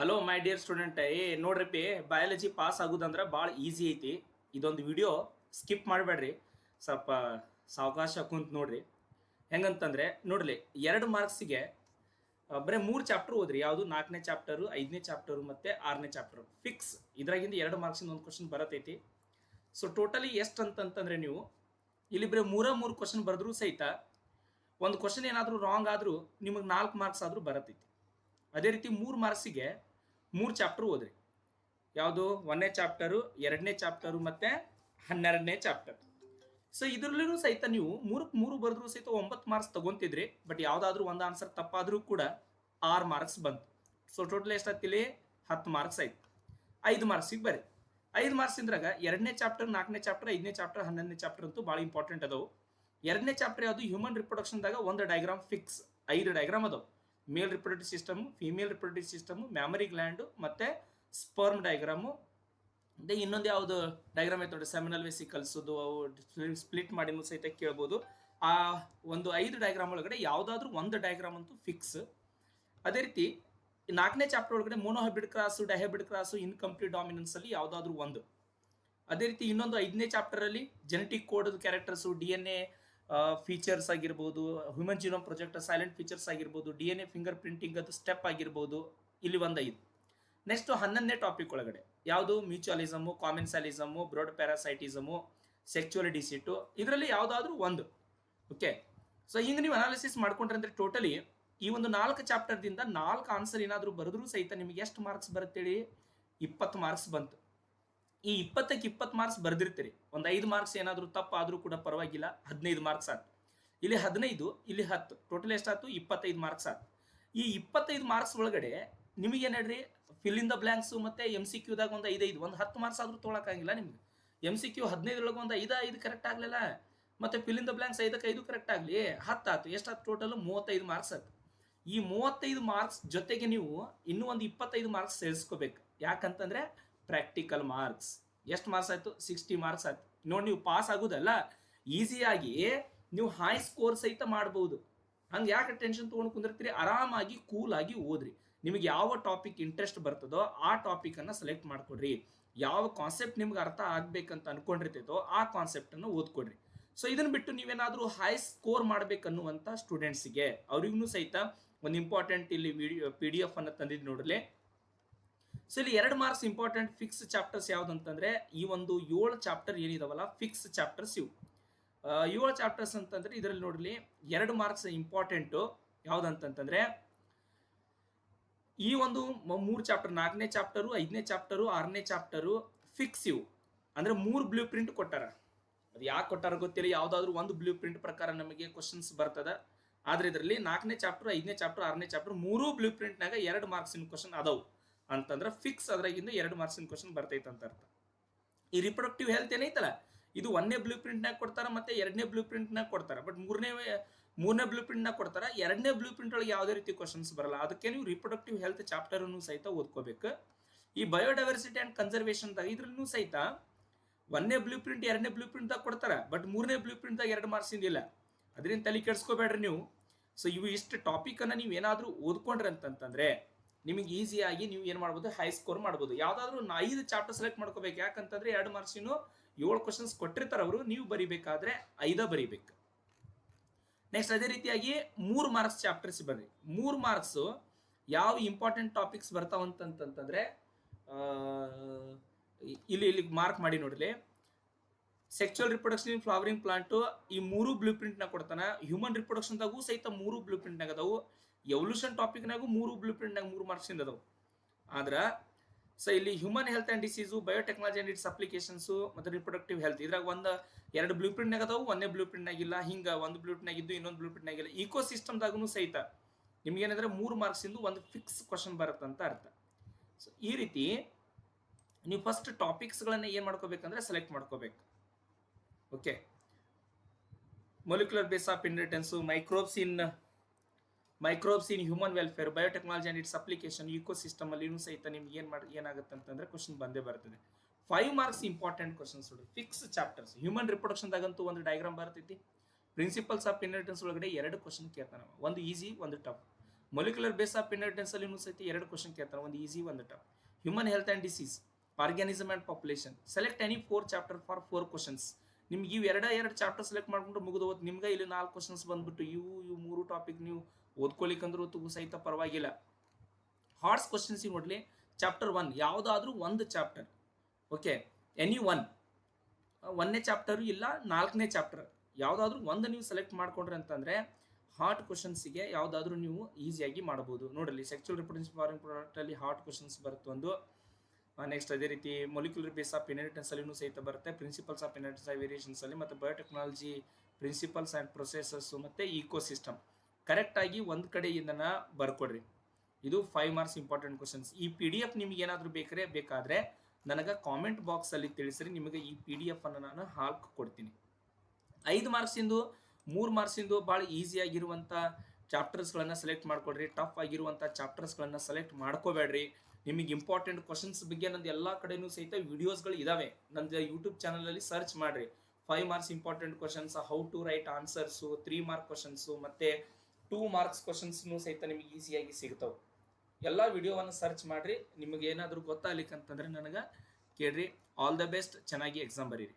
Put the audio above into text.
Hello my dear student. ನೋಡ್ರಿಪ್ಪಿ, biology pass ಆಗೋದಂದ್ರೆ ಭಾಳ ಈಸಿ ಐತಿ. ಇದೊಂದು ವಿಡಿಯೋ ಸ್ಕಿಪ್ ಮಾಡಬೇಡ್ರಿ, ಸ್ವಲ್ಪ ಸಾವಕಾಶ ಕುಂತ ನೋಡ್ರಿ. ಹೆಂಗಂತಂದ್ರೆ ನೋಡ್ರಿ, 2 ಮಾರ್ಕ್ಸಿಗೆ ಬರೀ 3 ಚಾಪ್ಟರ್ ಓದ್ರಿ. ಯಾವುದು 4ನೇ ಚಾಪ್ಟರು, 5ನೇ ಚಾಪ್ಟರು ಮತ್ತು 6ನೇ ಚಾಪ್ಟರು ಫಿಕ್ಸ್. ಇದ್ರಾಗಿಂದ 2 ಮಾರ್ಕ್ಸಿಂದ ಒಂದು ಕ್ವಶನ್ ಬರತೈತಿ. ಸೊ ಟೋಟಲಿ ಎಷ್ಟು ಅಂತಂತಂದ್ರೆ ನೀವು ಇಲ್ಲಿ ಬರೀ 3 ಕ್ವಶನ್ ಬರೆದ್ರೂ ಸಹಿತ ಒಂದು ಕ್ವಶನ್ ಏನಾದರೂ ರಾಂಗ್ ಆದರೂ ನಿಮಗೆ 4 ಮಾರ್ಕ್ಸ್ ಆದರೂ ಬರತೈತಿ. ಅದೇ ರೀತಿ 3 ಮಾರ್ಕ್ಸಿಗೆ 3 ಚಾಪ್ಟರ್ ಓದ್ರಿ. ಯಾವುದು 1ನೇ ಚಾಪ್ಟರು, 2ನೇ ಚಾಪ್ಟರು ಮತ್ತು 12ನೇ ಚಾಪ್ಟರ್. ಸೊ ಇದರಲ್ಲೂ ಸಹಿತ ನೀವು 3 ಬರೆದ್ರೂ ಸಹಿತ 9 ಮಾರ್ಕ್ಸ್ ತಗೊಂತಿದ್ರಿ. ಬಟ್ ಯಾವುದಾದ್ರೂ ಒಂದು ಆನ್ಸರ್ ತಪ್ಪಾದರೂ ಕೂಡ 6 ಮಾರ್ಕ್ಸ್ ಬಂತು. ಸೊ ಟೋಟಲ್ ಎಷ್ಟಾಗ್ತಿಲ್ಲಿ 10 ಮಾರ್ಕ್ಸ್ ಆಯ್ತು. 5 ಮಾರ್ಕ್ಸಿಗೆ ಬರ್ರಿ. 5 ಮಾರ್ಕ್ಸಿಂದ್ರಾಗ 2ನೇ ಚಾಪ್ಟರ್, 4ನೇ ಚಾಪ್ಟರ್, 5ನೇ ಚಾಪ್ಟರ್, 11ನೇ ಚಾಪ್ಟರ್ ಅಂತೂ ಭಾಳ ಇಂಪಾರ್ಟೆಂಟ್ ಅದಾವು. 2ನೇ ಚಾಪ್ಟರ್ ಯಾವುದು ಹ್ಯೂಮನ್ ರಿಪ್ರೊಡಕ್ಷನ್ದಾಗ ಒಂದು ಡಯಾಗ್ರಾಮ್ ಫಿಕ್ಸ್. 5 ಡಯಾಗ್ರಾಮ್ ಅದಾವು. Male reproductive system, female reproductive system, mammary gland ಮತ್ತು ಸ್ಪರ್ಮ್ ಡಯಾಗ್ರಾಮು. ಅದೇ ಇನ್ನೊಂದು ಯಾವುದು ಡಯಾಗ್ರಾಮ್ ಐತೆ ನೋಡಿ, ಸೆಮಿನಲ್ ವೆಸಿಕಲ್ಸದು, ಅವು ಸ್ಪ್ಲಿಟ್ ಮಾಡಿನೂ ಸಹಿತ ಕೇಳ್ಬೋದು. ಆ ಒಂದು 5 ಡಯಾಗ್ರಾಮ್ ಒಳಗಡೆ ಯಾವುದಾದ್ರೂ ಒಂದು ಡಯಾಗ್ರಾಮ್ ಅಂತೂ ಫಿಕ್ಸ್. ಅದೇ ರೀತಿ 4ನೇ ಚಾಪ್ಟರ್ ಒಳಗಡೆ monohybrid cross, dihybrid cross, incomplete dominance ಅಲ್ಲಿ ಯಾವುದಾದ್ರೂ ಒಂದು. ಅದೇ ರೀತಿ ಇನ್ನೊಂದು 5ನೇ ಚಾಪ್ಟರಲ್ಲಿ genetic code characters, DNA features ಆಗಿರ್ಬೋದು, human genome project silent features ಆಗಿರ್ಬೋದು, DNA ಫಿಂಗರ್ ಪ್ರಿಂಟಿಂಗ್ ಅದು ಸ್ಟೆಪ್ ಆಗಿರ್ಬೋದು. ಇಲ್ಲಿ ಒಂದು 5. ನೆಕ್ಸ್ಟ್ 11ನೇ ಟಾಪಿಕ್ ಒಳಗಡೆ ಯಾವುದು ಮ್ಯೂಚುವಲಿಸಮು, ಕಾಮೆನ್ಸಾಲಿಸಮು, ಬ್ರಾಡ್ ಪ್ಯಾರಾಸೈಟಿಸಮು, ಸೆಕ್ಚುವಲ್ ಡಿಸಿಟು. ಇದರಲ್ಲಿ ಯಾವುದಾದ್ರೂ ಒಂದು. ಓಕೆ, ಸೊ ಹಿಂಗೆ ನೀವು ಅನಾಲಿಸಿಸ್ ಮಾಡ್ಕೊಂಡ್ರೆ ಅಂದರೆ ಟೋಟಲಿ ಈ ಒಂದು 4 ಚಾಪ್ಟರ್ದಿಂದ 4 ಆನ್ಸರ್ ಏನಾದರೂ ಬರೆದ್ರೂ ಸಹಿತ ನಿಮಗೆ ಎಷ್ಟು ಮಾರ್ಕ್ಸ್ ಬರುತ್ತೇಳಿ? 20 ಮಾರ್ಕ್ಸ್ ಬಂತು. ಈ 20ಕ್ಕೆ 20 ಮಾರ್ಕ್ಸ್ ಬರೆದಿರ್ತೀರಿ. ಒಂದು 5 ಮಾರ್ಕ್ಸ್ ಏನಾದರೂ ತಪ್ಪಾದರೂ ಕೂಡ ಪರವಾಗಿಲ್ಲ, 15 ಮಾರ್ಕ್ಸ್ ಆಯ್ತು. ಇಲ್ಲಿ 15, ಇಲ್ಲಿ 10, ಟೋಟಲ್ ಎಷ್ಟಾಯ್ತು? 25 ಮಾರ್ಕ್ಸ್ ಆಯ್ತು. ಈ 25 ಮಾರ್ಕ್ಸ್ ಒಳಗಡೆ ನಿಮಗೇನು ಹೇಳ್ರಿ, ಫಿಲ್ ಇನ್ ದ ಬ್ಲ್ಯಾಂಕ್ಸು ಮತ್ತು MCQದಾಗ ಒಂದು 5 ಒಂದು 10 ಮಾರ್ಕ್ಸ್ ಆದರೂ ತೊಗೊಳಕ್ಕಾಗಿಲ್ಲ ನಿಮ್ಗೆ. MCQ 15 ಒಂದು 5 ಕರೆಕ್ಟ್ ಆಗಲಿಲ್ಲ, ಮತ್ತು ಫಿಲ್ ಇನ್ ದ ಬ್ಲ್ಯಾಂಕ್ಸ್ 5ಕ್ಕೆ 5 ಕರೆಕ್ಟ್ ಆಗಲಿ, 10 ಆಯ್ತು. ಎಷ್ಟಾಯ್ತು? ಟೋಟಲ್ 35 ಮಾರ್ಕ್ಸ್ ಆಯ್ತು. ಈ 35 ಮಾರ್ಕ್ಸ್ ಜೊತೆಗೆ ನೀವು ಇನ್ನೂ ಒಂದು 25 ಮಾರ್ಕ್ಸ್ ಸೇರಿಸ್ಕೋಬೇಕು. ಯಾಕಂತಂದರೆ ಪ್ರಾಕ್ಟಿಕಲ್ ಮಾರ್ಕ್ಸ್. ಎಷ್ಟು ಮಾರ್ಕ್ಸ್ ಆಯಿತು? 60 ಮಾರ್ಕ್ಸ್ ಆಯ್ತು. ನೋಡಿ, ನೀವು ಪಾಸ್ ಆಗೋದಲ್ಲ, ಈಸಿಯಾಗಿ ನೀವು ಹೈ ಸ್ಕೋರ್ ಸಹಿತ ಮಾಡ್ಬೋದು. ಹಂಗೆ ಯಾಕೆ ಟೆನ್ಷನ್ ತೊಗೊಂಡು ಕುಂದಿರ್ತೀರಿ? ಆರಾಮಾಗಿ ಕೂಲಾಗಿ ಓದ್ರಿ. ನಿಮಗೆ ಯಾವ ಟಾಪಿಕ್ ಇಂಟ್ರೆಸ್ಟ್ ಬರ್ತದೋ ಆ ಟಾಪಿಕನ್ನು ಸೆಲೆಕ್ಟ್ ಮಾಡ್ಕೊಡ್ರಿ. ಯಾವ ಕಾನ್ಸೆಪ್ಟ್ ನಿಮ್ಗೆ ಅರ್ಥ ಆಗ್ಬೇಕಂತ ಅನ್ಕೊಂಡಿರ್ತೈತೋ ಆ ಕಾನ್ಸೆಪ್ಟನ್ನು ಓದ್ಕೊಡ್ರಿ. ಸೊ ಇದನ್ನು ಬಿಟ್ಟು ನೀವೇನಾದರೂ ಹೈ ಸ್ಕೋರ್ ಮಾಡ್ಬೇಕನ್ನುವಂಥ ಸ್ಟೂಡೆಂಟ್ಸಿಗೆ ಅವ್ರಿಗೂ ಸಹಿತ ಒಂದು ಇಂಪಾರ್ಟೆಂಟ್ ಇಲ್ಲಿ PDF ಅನ್ನು ತಂದಿದ್ದು ನೋಡ್ರಿ. ಸೊ ಇಲ್ಲಿ 2 ಮಾರ್ಕ್ಸ್ ಇಂಪಾರ್ಟೆಂಟ್ ಫಿಕ್ಸ್ ಚಾಪ್ಟರ್ಸ್ ಯಾವುದಂತಂದ್ರೆ ಈ ಒಂದು 7 ಚಾಪ್ಟರ್ ಏನಿದಾವಲ್ಲ ಫಿಕ್ಸ್ ಚಾಪ್ಟರ್ಸ್ ಇವು. 7 ಚಾಪ್ಟರ್ಸ್ ಅಂತಂದ್ರೆ ಇದರಲ್ಲಿ ನೋಡ್ಲಿ 2 ಮಾರ್ಕ್ಸ್ ಇಂಪಾರ್ಟೆಂಟು ಯಾವುದಂತಂದ್ರೆ ಈ ಒಂದು 3 ಚಾಪ್ಟರ್, 4ನೇ ಚಾಪ್ಟರು, 5ನೇ ಚಾಪ್ಟರು, 6ನೇ ಚಾಪ್ಟರು ಫಿಕ್ಸ್ ಇವು. ಅಂದ್ರೆ 3 ಬ್ಲೂ ಪ್ರಿಂಟ್ ಕೊಟ್ಟಾರ. ಅದು ಯಾಕೆ ಕೊಟ್ಟಾರ ಗೊತ್ತಿಲ್ಲ, ಯಾವುದಾದ್ರೂ ಒಂದು ಬ್ಲೂ ಪ್ರಿಂಟ್ ಪ್ರಕಾರ ನಮಗೆ ಕ್ವಶನ್ಸ್ ಬರ್ತದ. ಆದ್ರೆ ಇದರಲ್ಲಿ 4ನೇ ಚಾಪ್ಟರ್, 5ನೇ ಚಾಪ್ಟರ್, 6ನೇ ಚಾಪ್ಟರ್ 3 ಬ್ಲೂ ಪ್ರಿಂಟ್ನಾಗ 2 ಮಾರ್ಕ್ಸಿನ ಕ್ವಶನ್ ಅದಾವು ಅಂತಂದ್ರೆ ಫಿಕ್ಸ್. ಅದ್ರಾಗಿಂದ 2 ಮಾರ್ಕ್ಸಿನ ಕ್ವಶನ್ ಬರ್ತೈತೆ ಅಂತ ಅರ್ಥ. ಈ ರಿಪ್ರೊಡಕ್ಟಿವ್ ಹೆಲ್ತ್ ಏನೈತಲ್ಲ, ಇದು 1ನೇ ಬ್ಲೂ ಪ್ರಿಂಟ್ನಾಗ ಕೊಡ್ತಾರ, ಮತ್ತೆ 2ನೇ ಬ್ಲೂ ಪ್ರಿಂಟ್ನಾಗ ಕೊಡ್ತಾರ. ಬಟ್ ಮೂರನೇ ಬ್ಲೂ ಪ್ರಿಂಟ್ನಾಗ ಕೊಡ್ತಾರ. 2ನೇ ಬ್ಲೂ ಪ್ರಿಂಟ್ ಒಳಗೆ ಯಾವುದೇ ರೀತಿ ಕ್ವಶನ್ಸ್ ಬರಲ್ಲ. ಅದಕ್ಕೆ ನೀವು ರಿಪ್ರೊಡಕ್ಟಿವ್ ಹೆಲ್ತ್ ಚಾಪ್ಟರ್ ಅನ್ನು ಸಹಿತ ಓದ್ಕೋಬೇಕು. ಈ ಬಯೋಡೈವರ್ಸಿಟಿ ಅಂಡ್ ಕನ್ಸರ್ವೇಷನ್ದಾಗ ಇದ್ರಲ್ಲೂ ಸಹಿತ 1ನೇ ಬ್ಲೂ ಪ್ರಿಂಟ್, 2ನೇ ಬ್ಲೂ ಪ್ರಿಂಟ್ದಾಗ ಕೊಡ್ತಾರ. ಬಟ್ 3ನೇ ಬ್ಲೂ ಪ್ರಿಂಟ್ದಾಗ 2 ಮಾರ್ಕ್ಸಿಂದ ಇಲ್ಲ. ಅದರಿಂದ ತಲೆ ಕೆಡಿಸ್ಕೋಬೇಡ್ರಿ ನೀವು. ಸೊ ಇವು ಇಷ್ಟು ಟಾಪಿಕನ್ನು ನೀವು ಏನಾದರೂ ಓದ್ಕೊಂಡ್ರಿ ಅಂತಂತಂದ್ರೆ ನಿಮಗೆ ಈಸಿಯಾಗಿ ನೀವು ಏನು ಮಾಡ್ಬೋದು, ಹೈ ಸ್ಕೋರ್ ಮಾಡ್ಬೋದು. ಯಾವುದಾದ್ರೂ 5 ಚಾಪ್ಟರ್ ಸೆಲೆಕ್ಟ್ ಮಾಡ್ಕೋಬೇಕು. ಯಾಕಂತಂದ್ರೆ 2 ಮಾರ್ಕ್ಸಿನ 7 ಕ್ವಶನ್ಸ್ ಕೊಟ್ಟಿರ್ತಾರೆ ಅವರು, ನೀವು ಬರಿಬೇಕಾದ್ರೆ 5 ಬರಿಬೇಕು. ನೆಕ್ಸ್ಟ್ ಅದೇ ರೀತಿಯಾಗಿ 3 ಮಾರ್ಕ್ಸ್ ಚಾಪ್ಟರ್ಸ್ ಬರ್ರಿ. 3 ಮಾರ್ಕ್ಸು ಯಾವ ಇಂಪಾರ್ಟೆಂಟ್ ಟಾಪಿಕ್ಸ್ ಬರ್ತಾವಂತಂತಂದ್ರೆ ಇಲ್ಲಿ ಮಾರ್ಕ್ ಮಾಡಿ ನೋಡ್ರಿ. ಸೆಕ್ಚುವಲ್ ರಿಪ್ರೊಡಕ್ಷನ್ ಇನ್ ಫ್ಲವರಿಂಗ್ ಪ್ಲಾಂಟು ಈ 3 ಬ್ಲೂ ಪ್ರಿಂಟ್ನ ಕೊಡ್ತಾನೆ. ಹ್ಯೂಮನ್ ರಿಪ್ರೊಡಕ್ಷನ್ದಾಗೂ ಸಹಿತ 3 ಬ್ಲೂ ಪ್ರಿಂಟ್ನಾಗ ಅದಾವು. ಎವಲ್ಯೂಷನ್ ಟಾಪಿಕ್ನಾಗೂ 3 ಬ್ಲೂ ಪ್ರಿಂಟ್ನಾಗ 3 ಮಾರ್ಕ್ಸಿಂದ ಅದಾವು. ಆದ್ರೆ ಸೊ ಇಲ್ಲಿ human health and disease, biotechnology and it's applications ಮತ್ತು ರಿಪ್ರೊಡಕ್ಟಿವ್ ಹೆಲ್ತ್ ಇದ್ರಾಗ 2 ಬ್ಲೂ ಪ್ರಿಂಟ್ನಾಗ ಅದಾವು, 1ನೇ ಬ್ಲೂ ಪ್ರಿಂಟ್ನಾಗಿಲ್ಲ. ಹಿಂಗೆ 1 ಬ್ಲೂ ಪ್ರಿಂಟ್ನಾಗಿದ್ದು ಇನ್ನೊಂದು ಬ್ಲೂ ಪ್ರಿಂಟ್ನಾಗಿಲ್ಲ. ಈಕೋ ಸಿಸ್ಟಮ್ದಾಗೂ ಸಹಿತ ನಿಮ್ಗೇನಂದ್ರೆ 3 ಮಾರ್ಕ್ಸಿಂದು ಒಂದು ಫಿಕ್ಸ್ ಕ್ವಶನ್ ಬರುತ್ತಂತ ಅರ್ಥ. ಸೊ ಈ ರೀತಿ ನೀವು ಫಸ್ಟ್ ಟಾಪಿಕ್ಸ್ಗಳನ್ನು ಏನು ಮಾಡ್ಕೋಬೇಕಂದ್ರೆ ಸೆಲೆಕ್ಟ್ ಮಾಡ್ಕೋಬೇಕು. Okay, molecular base of inheritance, microbes in human welfare, biotechnology and its application, ecosystem ಅಲ್ಲಿ ಸಹಿತ ನಿಮ್ಗೆ ಏನಾಗುತ್ತೆ ಅಂತಂದ್ರೆ ಕ್ವಶನ್ ಬಂದೇ ಬರ್ತದೆ. 5 ಮಾರ್ಕ್ಸ್ ಇಂಪಾರ್ಟೆಂಟ್ ಕ್ವಶನ್ಸ್ ನೋಡಿ, ಫಿಕ್ಸ್ ಚಾಪ್ಟರ್ಸ್. ಹ್ಯೂಮನ್ ರಿಪ್ರೊಡಕ್ಷನ್ದಾಗಂತೂ ಒಂದು ಡಯಾಗ್ರಾಮ್ ಬರ್ತೈತಿ. ಪ್ರಿನ್ಸಿಪಲ್ಸ್ ಆಫ್ ಇನ್ಹೆರಿಟೆನ್ಸ್ ಒಳಗಡೆ 2 ಕ್ವಶನ್ ಕೇಳ್ತಾನೆ, ಒಂದು ಈಸಿ, ಒಂದು tough. Molecular base of inheritance ಅಲ್ಲಿ ಸಹಿತ 2 ಕ್ವಶನ್ ಕೇಳ್ತಾರೆ, ಒಂದು ಈಸಿ ಒಂದು tough. Human health and disease, organism and population, select any 4 chapter for 4 questions. ನಿಮ್ಗೆ ಇವು ಎರಡು ಚಾಪ್ಟರ್ ಸೆಲೆಕ್ಟ್ ಮಾಡ್ಕೊಂಡು ಮುಗಿದು ಹೋದ್ ನಿಮ್ಗೆ ಇಲ್ಲಿ 4 ಕ್ವಶನ್ಸ್ ಬಂದ್ಬಿಟ್ಟು ಇವು 3 ಟಾಪಿಕ್ ನೀವು ಓದ್ಕೊಳಿಕಂದ್ರೂ ಸಹಿತ ಪರವಾಗಿಲ್ಲ. ಹಾರ್ಡ್ಸ್ ಕ್ವಶನ್ಸ್ ನೋಡ್ಲಿ, ಚಾಪ್ಟರ್ 1 ಯಾವುದಾದ್ರೂ ಒಂದು ಚಾಪ್ಟರ್, ಓಕೆ, ಎನಿ ಒನ್, 1ನೇ ಚಾಪ್ಟರ್ ಇಲ್ಲ 4ನೇ ಚಾಪ್ಟರ್ ಯಾವುದಾದ್ರೂ ಒಂದು ನೀವು ಸೆಲೆಕ್ಟ್ ಮಾಡ್ಕೊಂಡ್ರೆ ಅಂತಂದ್ರೆ ಹಾರ್ಟ್ ಕ್ವಶನ್ಸ್ಗೆ ಯಾವುದಾದ್ರೂ ನೀವು ಈಸಿಯಾಗಿ ಮಾಡಬಹುದು. ನೋಡಲಿ, ಸೆಕ್ಚುವಲ್ ರಿಪ್ರೊಡಕ್ಷನ್ ಫಾರಿನ್ ಪ್ರಾಡಕ್ಟ್ ಅಲ್ಲಿ ಹಾರ್ಟ್ ಕ್ವಶನ್ಸ್ ಬರುತ್ತೆ ಒಂದು. ನೆಕ್ಸ್ಟ್ ಅದೇ ರೀತಿ ಮೊಲಿಕ್ಯುಲರ್ ಬೇಸ್ ಆಫ್ ಇನ್ಹೆರಿಟೆನ್ಸ್ ಅಲ್ಲಿನೂ ಸಹಿತ ಬರುತ್ತೆ, ಪ್ರಿನ್ಸಿಪಲ್ಸ್ ಆಫ್ ಇನ್ಹೆರಿಟೆನ್ಸ್ ವೇರಿಯೇಷನ್ಸ್ ಅಲ್ಲಿ, ಮತ್ತು ಬಯೋಟೆಕ್ನಾಲಜಿ ಪ್ರಿನ್ಸಿಪಲ್ಸ್ ಆ್ಯಂಡ್ ಪ್ರೊಸೆಸಸ್ ಮತ್ತು ಈಕೋಸಿಸ್ಟಮ್. ಕರೆಕ್ಟಾಗಿ ಒಂದು ಕಡೆಯಿಂದನ ಬರ್ಕೊಡ್ರಿ. ಇದು 5 ಮಾರ್ಕ್ಸ್ ಇಂಪಾರ್ಟೆಂಟ್ ಕ್ವಶನ್ಸ್. ಈ PDF ನಿಮ್ಗೆ ಏನಾದರೂ ಬೇಕಾದರೆ ನನಗೆ ಕಾಮೆಂಟ್ ಬಾಕ್ಸಲ್ಲಿ ತಿಳಿಸ್ರಿ, ನಿಮಗೆ ಈ PDF ಅನ್ನು ನಾನು ಕೊಡ್ತೀನಿ. 5 ಮಾರ್ಕ್ಸಿಂದು 3 ಮಾರ್ಕ್ಸಿಂದು ಭಾಳ ಈಸಿಯಾಗಿರುವಂಥ ಚಾಪ್ಟರ್ಸ್ಗಳನ್ನು ಸೆಲೆಕ್ಟ್ ಮಾಡ್ಕೊಡ್ರಿ. ಟಫ್ ಆಗಿರುವಂಥ ಚಾಪ್ಟರ್ಸ್ಗಳನ್ನು ಸೆಲೆಕ್ಟ್ ಮಾಡ್ಕೋಬೇಡ್ರಿ. ನಿಮಗೆ ಇಂಪಾರ್ಟೆಂಟ್ ಕ್ವಶನ್ಸ್ ಬಗ್ಗೆ ನಂದು ಎಲ್ಲ ಕಡೆನೂ ಸಹಿತ ವಿಡಿಯೋಸ್ಗಳು ಇದಾವೆ. ನಂದು ಯೂಟ್ಯೂಬ್ ಚಾನಲಲ್ಲಿ ಸರ್ಚ್ ಮಾಡಿರಿ. 5 marks important questions, how to write answers, 3 mark questions ಮತ್ತು 2 ಮಾರ್ಕ್ಸ್ ಕ್ವಶನ್ಸ್ನು ಸಹಿತ ನಿಮಗೆ ಈಸಿಯಾಗಿ ಸಿಗ್ತಾವೆ. ಎಲ್ಲ ವಿಡಿಯೋವನ್ನು ಸರ್ಚ್ ಮಾಡಿರಿ. ನಿಮಗೆ ಏನಾದರೂ ಗೊತ್ತಾಗ್ಲಿಕ್ಕಂತಂದ್ರೆ ನನಗೆ ಕೇಳ್ರಿ. ಆಲ್ ದ ಬೆಸ್ಟ್, ಚೆನ್ನಾಗಿ ಎಕ್ಸಾಮ್ ಬರೀರಿ.